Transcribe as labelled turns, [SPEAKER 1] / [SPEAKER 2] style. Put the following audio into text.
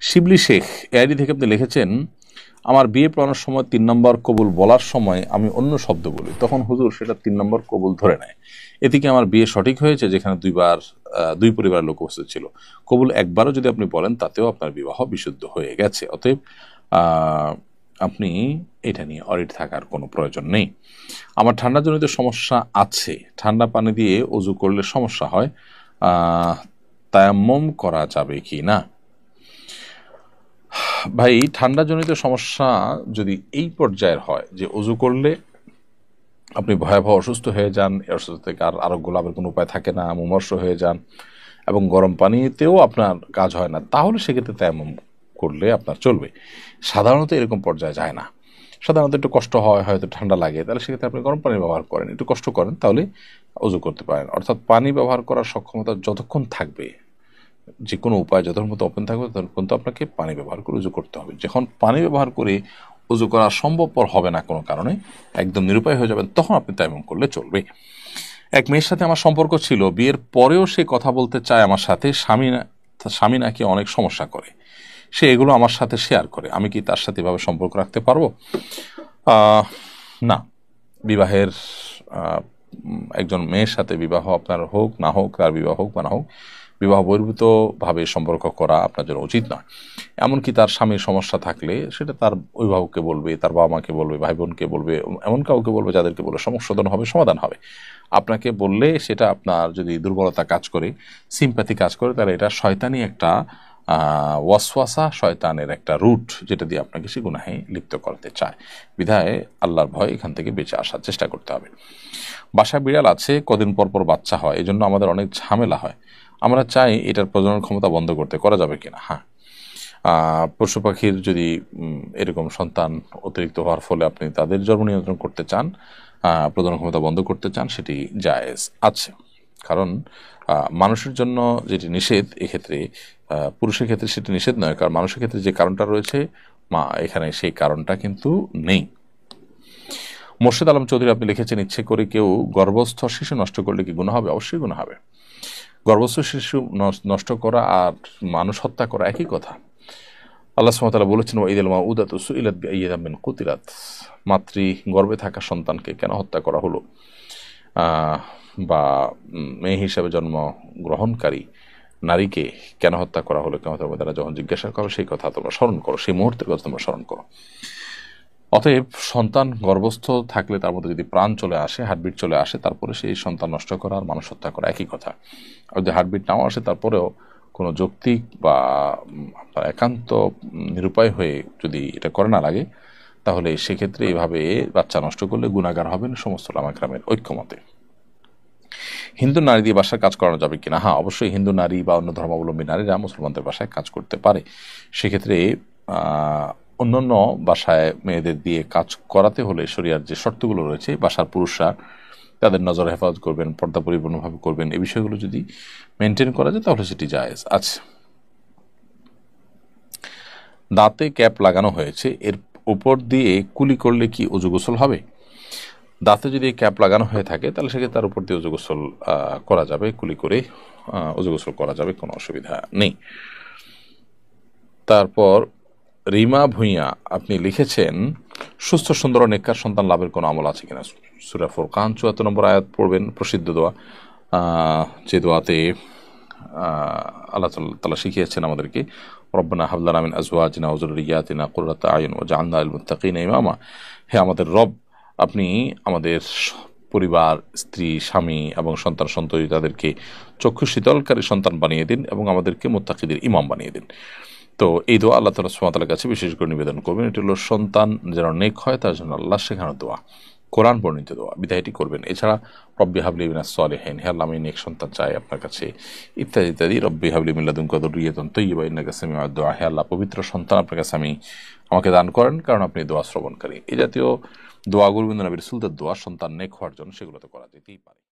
[SPEAKER 1] শিবলি Sheikh AID থেকে আপনি লিখেছেন, আমার বিয়ে পড়ানোর সময় 3 নম্বর কবুল বলার সময় আমি অন্য শব্দ বলি, তখন হুজুর সেটা 3 নম্বর কবুল ধরে নেয়। এতে কি আমার বিয়ে সঠিক হয়েছে, যেখানে দুই পরিবারের লোক উপস্থিত ছিল? কবুল একবারও যদি আপনি বলেন তাতেও আপনার বিবাহ বিশুদ্ধ হয়ে গেছে। অতএব আপনি এটা নিয়ে অরিড থাকার কোনো প্রয়োজন নেই। আমার ঠান্ডাজনিত সমস্যা আছে, ঠান্ডা পানি দিয়ে অজু করলে সমস্যা হয়, তায়াম্মুম করা যাবে কি না? ভাই, ঠান্ডাজনিত সমস্যা যদি এই পর্যায়ের হয় যে অজু করলে আপনি ভয়াবহ অসুস্থ হয়ে যান, এই অসুস্থ থেকে আর আরোগ্য লাভের কোনো উপায় থাকে না, মুমূর্ষ হয়ে যান এবং গরম পানিতেও আপনার কাজ হয় না, তাহলে সেক্ষেত্রে তায়াম্মুম করলে আপনার চলবে। সাধারণত এরকম পর্যায়ে যায় না, সাধারণত একটু কষ্ট হয়, হয়তো ঠান্ডা লাগে, তাহলে সেক্ষেত্রে আপনি গরম পানি ব্যবহার করেন, একটু কষ্ট করেন, তাহলে অজু করতে পারেন। অর্থাৎ পানি ব্যবহার করার সক্ষমতা যতক্ষণ থাকবে, যে কোনো উপায় যতক্ষণ মতো ওপেন থাকবে ততক্ষণ তো আপনাকে পানি ব্যবহার করে উজু করতে হবে। যখন পানি ব্যবহার করে উজু করা সম্ভবপর হবে না কোনো কারণে, একদম নিরুপায় হয়ে যাবেন, তখন আপনি তায়াম্মুম করলে চলবে। এক মেয়ের সাথে আমার সম্পর্ক ছিল, বিয়ের পরেও সে কথা বলতে চায় আমার সাথে, স্বামী নাকি অনেক সমস্যা করে, সে এগুলো আমার সাথে শেয়ার করে, আমি কি তার সাথে এভাবে সম্পর্ক রাখতে পারবো? না। বিবাহের একজন মেয়ের সাথে বিবাহ আপনার হোক না হোক, তার বিবাহ হোক বা না হোক, বিবাহ বহির্ভূতভাবে সম্পর্ক করা আপনার জন্য উচিত নয়। এমনকি তার স্বামীর সমস্যা থাকলে সেটা তার অভিভাবককে বলবে, তার বাবা মাকে বলবে, ভাই বোনকে বলবে, এমন কাউকে বলবে যাদেরকে বলে সমস্যা হবে, সমাধান হবে। আপনাকে বললে সেটা আপনার যদি দুর্বলতা কাজ করে, সিম্প্যাথি কাজ করে, তাহলে এটা শয়তানি একটা ওয়াসওয়াসা, শয়তানের একটা রুট, যেটা দিয়ে আপনাকে সে গুনাহে লিপ্ত করতে চায়। বিধায় আল্লাহর ভয় এখান থেকে বেঁচে আসার চেষ্টা করতে হবে। বাসায় বিড়াল আছে, কদিন পর পর বাচ্চা হয়, এজন্য আমাদের অনেক ঝামেলা হয়। আমরা চাই এটার প্রজনন ক্ষমতা বন্ধ করতে, করা যাবে কিনা? হ্যাঁ, পশু পাখির যদি এরকম সন্তান অতিরিক্ত হওয়ার ফলে আপনি তাদের জন্ম নিয়ন্ত্রণ করতে চান, প্রজনন ক্ষমতা বন্ধ করতে চান, সেটি জায়েজ আছে। কারণ মানুষের জন্য যেটি নিষেধ, এক্ষেত্রে পুরুষের ক্ষেত্রে সেটি নিষেধ নয়, কারণ মানুষের ক্ষেত্রে যে কারণটা রয়েছে এখানে সেই কারণটা কিন্তু নেই। মোর্শেদ আলম চৌধুরী আপনি লিখেছেন, ইচ্ছে করে কেউ গর্ভস্থ শিশু নষ্ট করলে কি গুনাহ হবে? অবশ্যই গুনাহ হবে। গর্ভস্থ শিশু নষ্ট করা আর মানুষ হত্যা করা একই কথা। আল্লাহ সুবহানাহু ওয়া তাআলা বলেছেন, ওয়াইদাল মাউউদাতু সুইলাত বিআইয়িযা মিন কুতিলাত, মাতৃ গর্ভে থাকা সন্তানকে কেন হত্যা করা হলো, বা মেয়ে হিসাবে জন্ম গ্রহণকারী নারীকে কেন হত্যা করা হলো, কিয়ামতের ময়দানে যখন জিজ্ঞাসা করো, সেই কথা তোমরা স্মরণ করো, সেই মুহূর্তের কথা তোমরা স্মরণ করো। অতএব সন্তান গর্ভস্থ থাকলে তার মধ্যে যদি প্রাণ চলে আসে, হার্টবিট চলে আসে, তারপরে সেই সন্তান নষ্ট করা আর মানুষ হত্যা করা একই কথা। আর যদি হার্টবিট নাও আসে, তারপরেও কোনো যৌক্তিক বা আপনার একান্ত নিরুপায় হয়ে যদি এটা করে না লাগে, তাহলে সেক্ষেত্রে এইভাবে বাচ্চা নষ্ট করলে গুনাহগার হবেন সমস্ত উলামা কেরামের ঐক্যমতে। হিন্দু নারী দিয়ে বাসায় কাজ করানো যাবে কিনা? হ্যাঁ, অবশ্যই হিন্দু নারী বা অন্য ধর্মাবলম্বী নারীরা মুসলমানদের বাসায় কাজ করতে পারে। সেক্ষেত্রে অন্যান্য বাসায় মেয়েদের দিয়ে কাজ করাতে হলে শরিয়ার যে শর্তগুলো রয়েছে, বাসার পুরুষরা তাদের নজর হেফাজত করবেন, পর্দা পরিপূর্ণভাবে করবেন, এই বিষয়গুলো যদি মেনটেন করা যায় তাহলে সেটি জায়েজ আছে। দাঁতে ক্যাপ লাগানো হয়েছে, এর উপর দিয়ে কুলি করলে কি ওযু গোসল হবে? দাঁতে যদি ক্যাপ লাগানো হয়ে থাকে তাহলে সেক্ষেত্রে তার উপর দিয়ে ওযু গোসল করা যাবে, কুলি করে ওযু গোসল করা যাবে, কোনো অসুবিধা নেই। তারপর রিমা ভুঁইয়া আপনি লিখেছেন, সুস্থ সুন্দর ও নেককার সন্তান লাভের কোনো আমল আছে কিনা? সূরা ফুরকান ৭৪ নম্বর আয়াত পড়বেন, প্রসিদ্ধ দোয়া, যে দোয়াতে আল্লাহ তাআলা শিখিয়েছেন আমাদেরকে, রব্বানা হাব লানা মিন আজওয়াজিনা ওয়া যুররিয়াতিনা কুররাতা আয়ুন ওয়াজআলনা লিল মুত্তাকিনা ইমামা। হে আমাদের রব, আপনি আমাদের পরিবার, স্ত্রী, স্বামী এবং সন্তান সন্ততি তাদেরকে চক্ষু শীতলকারী সন্তান বানিয়ে দিন এবং আমাদেরকে মুত্তাকিদের ইমাম বানিয়ে দিন। তো এই দোয়া আল্লাহ তাআলা সুবহানাহু ওয়া তাআলার কাছে বিশেষ করে নিবেদন করবেন। এটি হলো সন্তান যেন নেক হয় তার জন্য আল্লাহ শেখানো দোয়া, কোরআন বর্ণিত দোয়া, বিধায় এটি করবেন। এছাড়া রব্বি হাবলি মিনাস সলিহিন, হে আল্লাহ আমি নেক সন্তান চাই আপনার কাছে, ইত্যাদি ইত্যাদি। রব্বি হাবলি মিন লাদুনকা যুররিয়াতান তাইয়্যিবা ইন্নাকা সামিউদ দুআ, হে আল্লাহ পবিত্র সন্তান আপনার কাছে আমাকে দান করেন, কারণ আপনি দোয়া শ্রবণকারী। এই জাতীয় দোয়াগুলো নবীর রাসূলদের দোয়া, সন্তান নেক হওয়ার জন্য, সেগুলো তো করা যেতেই পারে।